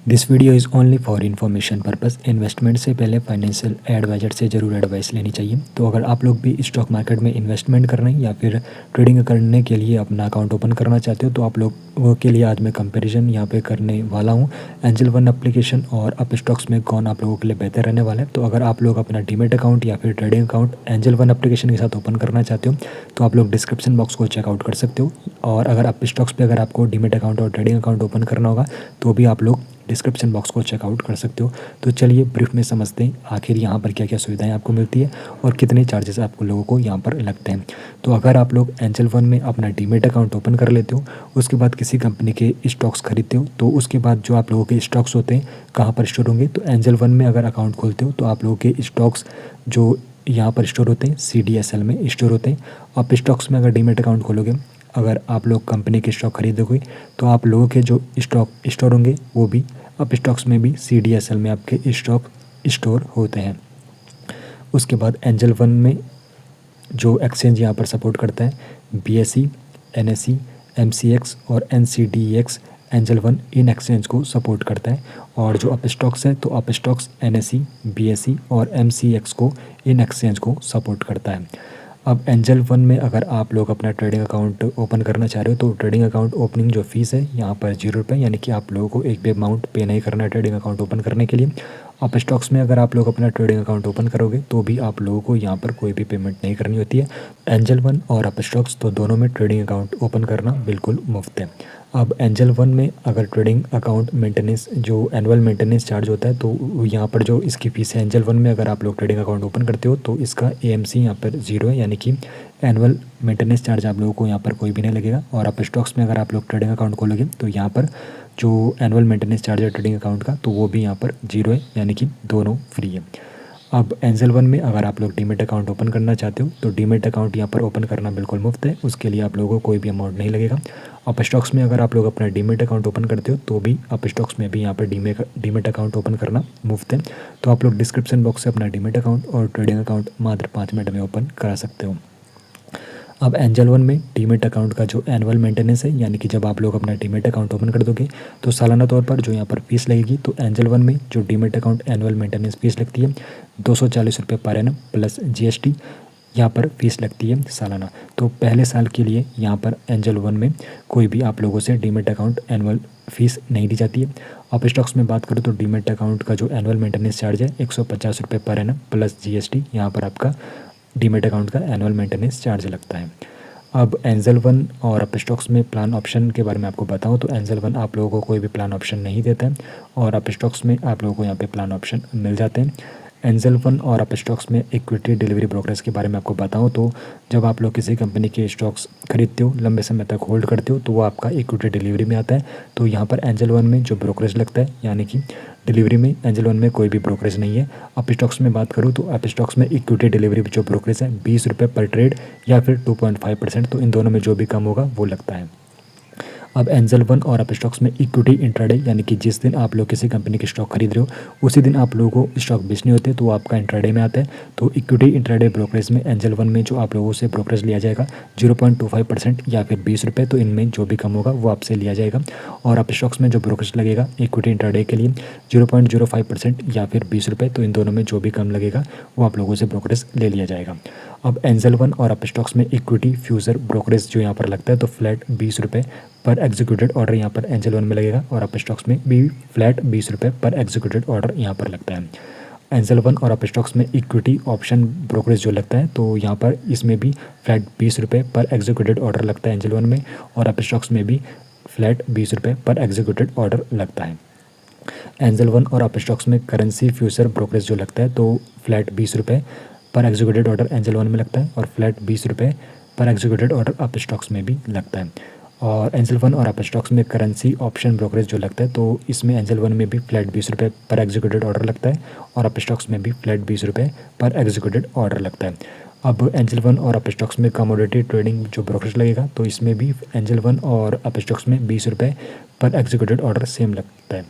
This video is only for information purpose. Investment से पहले financial adviser से ज़रूर एडवाइस लेनी चाहिए। तो अगर आप लोग भी स्टॉक मार्केट में इन्वेस्टमेंट करने या फिर ट्रेडिंग करने के लिए अपना अकाउंट ओपन करना चाहते हो तो आप लोगों के लिए आज मैं कंपैरिजन यहाँ पे करने वाला हूँ एंजल वन एप्लीकेशन और अप स्टॉक्स में कौन आप लोगों के लिए बेहतर रहने वाला है। तो अगर आप लोग अपना डीमेट अकाउंट या फिर trading account angel one application के साथ ओपन करना चाहते हो तो आप लोग डिस्क्रिप्शन बॉक्स को चेकआउट कर सकते हो। और अगर अप स्टॉक्स पे अगर आपको डीमेट अकाउंट और ट्रेडिंग अकाउंट ओपन करना होगा तो भी आप लोग डिस्क्रिप्शन बॉक्स को चेकआउट कर सकते हो। तो चलिए ब्रीफ में समझते हैं आखिर यहाँ पर क्या क्या सुविधाएं आपको मिलती है और कितने चार्जेस आपको लोगों को यहाँ पर लगते हैं। तो अगर आप लोग एंजल वन में अपना डीमेट अकाउंट ओपन कर लेते हो, उसके बाद किसी कंपनी के स्टॉक्स खरीदते हो, तो उसके बाद जो आप लोगों के स्टॉक्स होते हैं कहाँ पर स्टोर होंगे, तो एंजल वन में अगर अकाउंट खोलते हो तो आप लोगों के स्टॉक्स जो यहाँ पर स्टोर होते हैं CDSL में स्टोर होते हैं। आप स्टॉक्स में अगर डीमेट अकाउंट खोलोगे, अगर आप लोग कंपनी के स्टॉक खरीदोगे तो आप लोगों के जो स्टॉक स्टोर होंगे वो भी अप स्टॉक्स में भी CDSL में आपके स्टॉक स्टोर होते हैं। उसके बाद एंजल वन में जो एक्सचेंज यहाँ पर सपोर्ट करता है BSE, NSE, MCX और NCDEX, angel one in exchange को सपोर्ट करता है। और जो अप स्टॉक्स है तो अप स्टॉक्स NSE, BSE और MCX को इन एक्सचेंज को सपोर्ट करता है। अब एंजल वन में अगर आप लोग अपना ट्रेडिंग अकाउंट ओपन करना चाह रहे हो तो ट्रेडिंग अकाउंट ओपनिंग जो फीस है यहाँ पर 0 रुपये, यानी कि आप लोगों को एक भी अमाउंट पे नहीं करना है ट्रेडिंग अकाउंट ओपन करने के लिए। आप स्टॉक्स में अगर आप लोग अपना ट्रेडिंग अकाउंट ओपन करोगे तो भी आप लोगों को यहाँ पर कोई भी पेमेंट नहीं करनी होती है। एंजल वन और अप स्टॉक्स तो दोनों में ट्रेडिंग अकाउंट ओपन करना बिल्कुल मुफ्त है। अब एंजल वन में अगर ट्रेडिंग अकाउंट मेंटेनेंस जो एनुअल मेंटेनेंस चार्ज होता है तो यहाँ पर जो इसकी फ़ीस है एंजल वन में अगर आप लोग ट्रेडिंग अकाउंट ओपन करते हो तो इसका AMC यहाँ पर 0 है, यानी कि एनुअल मेंटेनेंस चार्ज आप लोगों को यहाँ पर कोई भी नहीं लगेगा। और अप स्टॉक्स में अगर आप लोग ट्रेडिंग अकाउंट खोलोगे तो यहाँ पर जो एनुअल मेंटेनेंस चार्ज है ट्रेडिंग अकाउंट का तो वो भी यहाँ पर 0 है, यानी कि दोनों फ्री है। अब एंजल वन में अगर आप लोग डीमेट अकाउंट ओपन करना चाहते हो तो डीमेट अकाउंट यहाँ पर ओपन करना बिल्कुल मुफ्त है, उसके लिए आप लोगों को कोई भी अमाउंट नहीं लगेगा। अप स्टॉक्स में अगर आप लोग अपना डीमेट अकाउंट ओपन करते हो तो भी अप स्टॉक्स में भी यहाँ पर डीमेट अकाउंट ओपन करना मुफ्त है। तो आप लोग डिस्क्रिप्शन बॉक्स से अपना डीमेट अकाउंट और ट्रेडिंग अकाउंट मात्र 5 मिनट में ओपन करा सकते हो। अब एंजल वन में डीमेट अकाउंट का जो एनुअल मेंटेनेंस है, यानी कि जब आप लोग अपना डीमेट अकाउंट ओपन कर दोगे तो सालाना तौर पर जो यहाँ पर फीस लगेगी, तो एंजल वन में जो demat account annual maintenance fees लगती है 240 रुपये पर एनम प्लस GST यहाँ पर फीस लगती है सालाना। तो पहले साल के लिए यहाँ पर एंजल वन में कोई भी आप लोगों से डीमेट अकाउंट एनुअल फीस नहीं ली जाती है। आप स्टॉक्स में बात करो तो डीमेट अकाउंट का जो एनुअल मेंटेनेंस चार्ज है 150 रुपये पर एनम प्लस GST यहाँ पर आपका डीमेट अकाउंट का एनुअल मेंटेनेंस चार्ज लगता है। अब एंजल वन और अप स्टॉक्स में प्लान ऑप्शन के बारे में आपको बताऊं तो एंजल वन आप लोगों को कोई भी प्लान ऑप्शन नहीं देता है और अप स्टॉक्स में आप लोगों को यहाँ पे प्लान ऑप्शन मिल जाते हैं। एंजल वन और अप स्टॉक्स में इक्विटी डिलीवरी ब्रोकरेज के बारे में आपको बताऊं तो जब आप लोग किसी कंपनी के स्टॉक्स खरीदते हो, लंबे समय तक होल्ड करते हो, तो वो आपका इक्विटी डिलीवरी में आता है। तो यहाँ पर एंजल वन में जो ब्रोकरेज लगता है, यानी कि डिलीवरी में एंजल वन में कोई भी ब्रोकरेज नहीं है। अप स्टॉक्स में बात करूँ तो अप स्टॉक्स में इक्विटी डिलीवरी जो ब्रोकरेज है 20 रुपये पर ट्रेड या फिर 2.5%, तो इन दोनों में जो भी कम होगा वो लगता है। अब एंजल वन और अप स्टॉक्स में इक्विटी इंट्राडे, यानी कि जिस दिन आप लोग किसी कंपनी के स्टॉक खरीद रहे हो उसी दिन आप लोगों को स्टॉक बेचने होते हैं, तो वो आपका इंट्राडे में आता है। तो इक्विटी इंट्राडे ब्रोकरेज में एंजल वन में जो आप लोगों से ब्रोकरेज लिया जाएगा 0.25% या फिर 20 रुपये, तो इनमें जो भी कम होगा वो आपसे लिया जाएगा। और अप स्टॉक्स में जो ब्रोकरेज लगेगा इक्विटी इंट्राडे के लिए 0.05% या फिर 20 रुपये, तो इन दोनों में जो भी कम लगेगा वो आप लोगों से ब्रोकरेज ले लिया जाएगा। अब एंजल वन और अप स्टॉक्स में इक्विटी फ्यूचर ब्रोकरेज जो यहाँ पर लगता है तो फ्लैट 20 रुपये पर एग्जीक्यूटेड ऑर्डर यहाँ पर एंजल वन में लगेगा और अप स्टॉक्स में भी फ्लैट 20 रुपये पर एग्जीक्यूटेड ऑर्डर यहाँ पर लगता है। एंजल वन और अप स्टॉक्स में इक्विटी ऑप्शन ब्रोकरेज जो लगता है तो यहाँ पर इसमें भी फ्लैट 20 रुपये पर एग्जीक्यूटेड ऑर्डर लगता है एंजल वन में, और अप स्टॉक्स में भी फ्लैट 20 रुपये पर एग्जीक्यूटेड ऑर्डर लगता है। एंजल वन और अप स्टॉक्स में करेंसी फ्यूचर ब्रोकरेज जो लगता है तो फ्लैट 20 रुपये पर एग्जीक्यूटेड ऑर्डर एंजल वन में लगता है और फ्लैट 20 रुपये पर एग्जीक्यूटेड ऑर्डर अप स्टॉक्स में भी लगता है। और एंजल वन और अप स्टॉक्स में करेंसी ऑप्शन ब्रोकरेज जो लगता है तो इसमें एंजल वन में भी फ्लैट 20 रुपये पर एग्जीक्यूटेड ऑर्डर लगता है और अप स्टॉक्स में भी फ्लैट 20 रुपये पर एग्जीक्यूटेड ऑर्डर लगता है। अब एंजल वन और अप स्टॉक्स में कमोडिटी ट्रेडिंग जो ब्रोकरेज लगेगा तो इसमें भी एंजल वन और अप स्टॉक्स में 20 रुपये पर एग्जीक्यूटेड ऑर्डर सेम लगता है।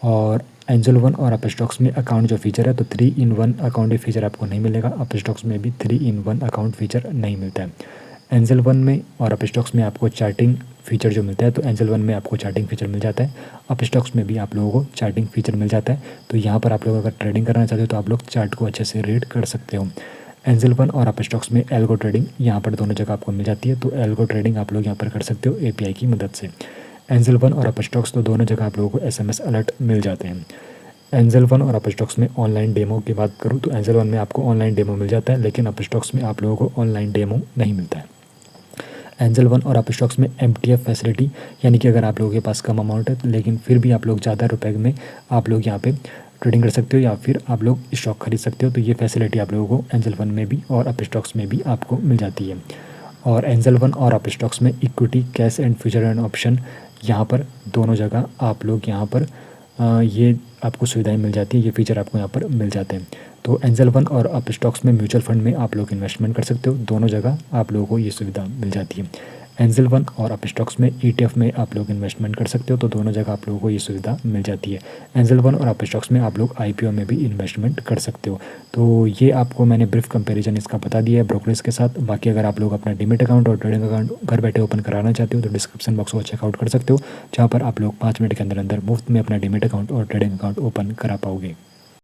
और एंजल वन और अप स्टॉक्स में अकाउंट जो फीचर है तो 3-in-1 अकाउंट फीचर आपको नहीं मिलेगा, अप स्टॉक्स में भी 3-in-1 अकाउंट फीचर नहीं मिलता है। एंजल वन में और अप स्टॉक्स में आपको चार्टिंग फीचर जो मिलता है, तो एंजल वन में आपको चार्टिंग फीचर मिल जाता है, अप स्टॉक्स में भी आप लोगों को चार्टिंग फीचर मिल जाता है। तो यहाँ पर आप लोग अगर ट्रेडिंग करना चाहते हो तो आप लोग चार्ट को अच्छे से रीड कर सकते हो। एंजल वन और अप स्टॉक्स में एल्गो ट्रेडिंग यहाँ पर दोनों जगह आपको मिल जाती है, तो एल्गो ट्रेडिंग आप लोग यहाँ पर कर सकते हो API की मदद से। एंजल वन और अप स्टॉक्स तो दोनों जगह आप लोगों को SMS अलर्ट मिल जाते हैं। एंजल वन और अप स्टॉक्स में ऑनलाइन डेमो की बात करूँ तो एंजल वन में आपको ऑनलाइन डेमो मिल जाता है, लेकिन अप स्टॉक्स में आप लोगों को ऑनलाइन डेमो नहीं मिलता है। एंजल वन और अप स्टॉक्स में MTF फैसिलिटी, यानी कि अगर आप लोगों के पास कम अमाउंट है लेकिन फिर भी आप लोग ज़्यादा रुपए में आप लोग यहाँ पे ट्रेडिंग कर सकते हो या फिर आप लोग स्टॉक खरीद सकते हो, तो ये फैसिलिटी आप लोगों को एंजल वन में भी और अप स्टॉक्स में भी आपको मिल जाती है। और एंजल वन और अप स्टॉक्स में equity, cash and future and option, यहाँ पर दोनों जगह आप लोग यहाँ पर ये आपको सुविधाएं मिल जाती है, ये फीचर आपको यहाँ पर मिल जाते हैं। तो एंजल वन और अप स्टॉक्स में म्यूचुअल फंड में आप लोग इन्वेस्टमेंट कर सकते हो, दोनों जगह आप लोगों को ये सुविधा मिल जाती है। एंजल वन और अप स्टॉक्स में ETF में आप लोग इन्वेस्टमेंट कर सकते हो, तो दोनों जगह आप लोगों को ये सुविधा मिल जाती है। एंजल वन और अप स्टॉक्स में आप लोग IPO में भी इन्वेस्टमेंट कर सकते हो। तो ये आपको मैंने ब्रीफ कंपैरिजन इसका बता दिया है ब्रोकरेज के साथ। बाकी अगर आप लोग अपना डीमेट अकाउंट और ट्रेडिंग अकाउंट घर बैठे ओपन कराना चाहते हो तो डिस्क्रिप्शन बॉक्स को चेकआउट कर सकते हो, जहाँ पर आप लोग 5 मिनट के अंदर अंदर मुफ्त में अपना डीमेट अकाउंट और ट्रेडिंग अकाउंट ओपन करा पाओगे।